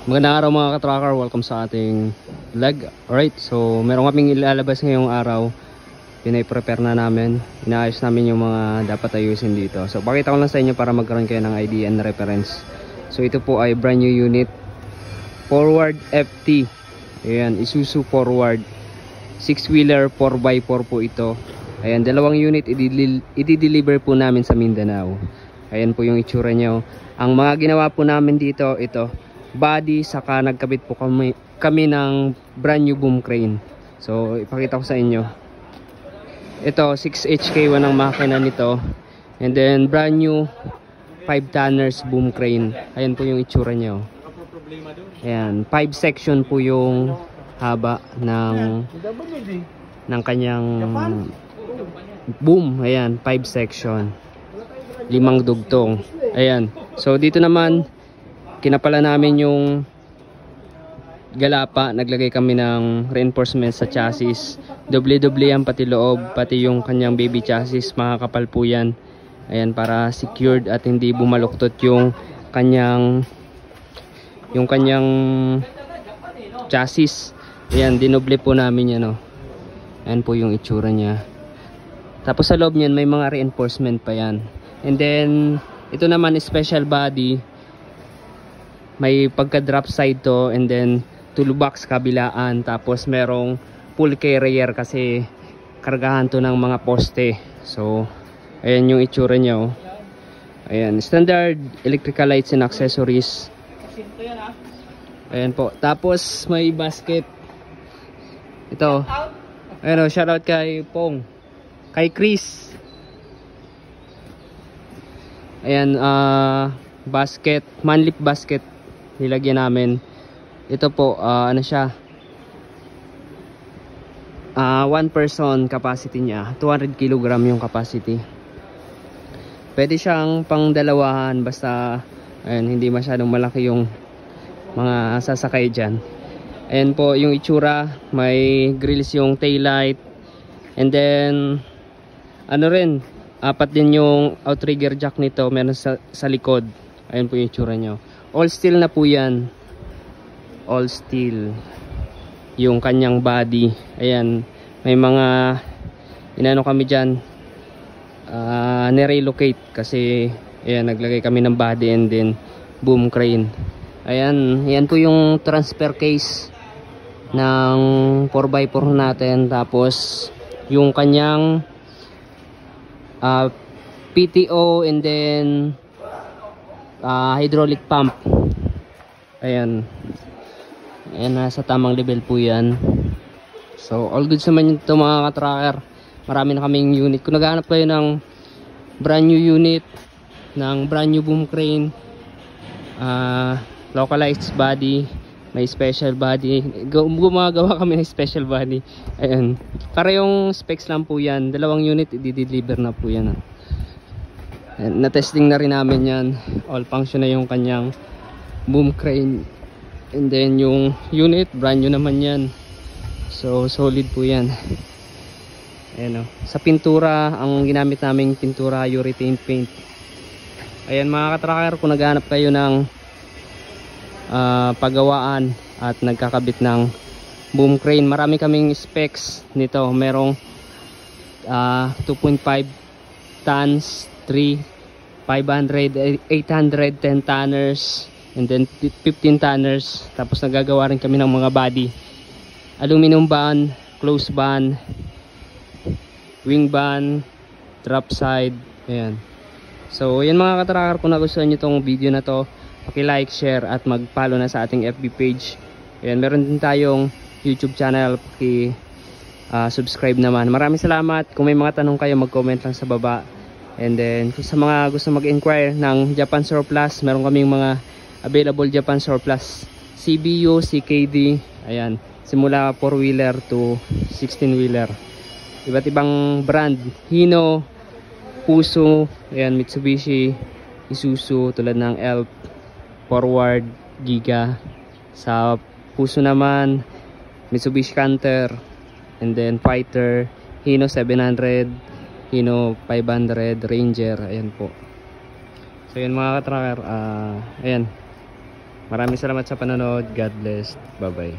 Magandang araw mga ka-tracker, welcome sa ating vlog. Alright, so meron kaming ilalabas ngayong araw. Pinay-prepare na namin, inaayos namin yung mga dapat ayusin dito. So pakita ko lang sa inyo para magkaroon kayo ng idea and reference. So ito po ay brand new unit, Forward FT. Ayan, Isuzu Forward 6-wheeler 4x4 po ito. Ayan, dalawang unit i-deliver po namin sa Mindanao. Ayan po yung itsura nyo. Ang mga ginawa po namin dito, ito body, saka nagkabit po kami ng brand new boom crane. So ipakita ko sa inyo. Ito 6HK1 ang makina nito, and then brand new 5 tonners boom crane. Ayan po yung itsura niya. Ayan, 5 section po yung haba ng kanyang boom. Ayan, 5 section, 5 dugtong. Ayan, so dito naman kinapala namin yung galapa, naglagay kami ng reinforcement sa chassis. Doble-doble yan, pati loob, pati yung kanyang baby chassis, makakapal po yan. Ayan, para secured at hindi bumaluktot yung kanyang chassis. Ayan, dinoble po namin yan, oh. Ayan po yung itsura niya. Tapos sa loob niyan may mga reinforcement pa yan. And then ito naman special body, may pagka drop side to, and then toolbox kabilaan, tapos merong pull carrier kasi kargahan to ng mga poste. So ayan yung itsura niya, oh. Ayan, standard electrical lights and accessories. Ayan po, tapos may basket ito. Ayan, oh, shoutout kay Pong, kay Chris. Ayan, basket, manlip basket nilagyan namin. Ito po, ano siya, 1 person capacity niya, 200 kg yung capacity. Pwede siyang pang dalawahan, basta ayan, hindi masyadong malaki yung mga sasakay dyan. Ayan po yung itsura, may grills yung taillight, and then ano rin, 4 din yung outrigger jack nito, meron sa likod. Ayan po yung itsura nyo. All steel na po yan, all steel yung kanyang body. Ayan, may mga inano kami dyan, nirelocate kasi ayan, naglagay kami ng body and then boom crane. Ayan, yan po yung transfer case ng 4x4 natin. Tapos yung kanyang PTO, and then hydraulic pump. Ayan, ayan, nasa tamang level po yan. So all goods naman ito mga ka-tracker. Marami na kaming unit. Kung naghahanap kayo ng brand new unit, ng brand new boom crane, localized body, may special body, gumagawa kami ng special body. Ayan, para yung specs lang po yan. Dalawang unit i-deliver na po yan. Na-testing na rin namin yan. All function na yung kanyang boom crane. And then yung unit, brand new naman yan. So solid po yan. Ayan, oh. Sa pintura, ang ginamit naming pintura, urethane paint. Ayan mga ka-tracker, kung naghahanap kayo ng paggawaan at nagkakabit ng boom crane, marami kaming specs nito. Merong 2.5 tons, 3, 500, 800, 10 tonners, and then 15 tonners. Tapos nagagawa rin kami ng mga body, aluminum band, close band, wing band, drop side. Ayan. So yan mga ka-tracker, kung nagustuhan nyo itong video na to, paki-like, share at mag-follow na sa ating FB page. Ayan, meron din tayong YouTube channel, paki-subscribe naman. Maraming salamat. Kung may mga tanong kayo, mag-comment lang sa baba. And then kung sa mga gusto mag-inquire ng Japan Surplus, meron kaming mga available Japan Surplus CBU, CKD. Ayan, simula 4-wheeler to 16-wheeler. Iba't ibang brand, Hino, Fuso, ayan, Mitsubishi, Isuzu, tulad ng Elf, Forward, Giga. Sa Fuso naman, Mitsubishi Canter, and then Fighter, Hino 700, Hino 500, Ranger. Ayan po. So yun mga ka-tracker, ayan, Maraming salamat sa panonood. God bless. Bye-bye.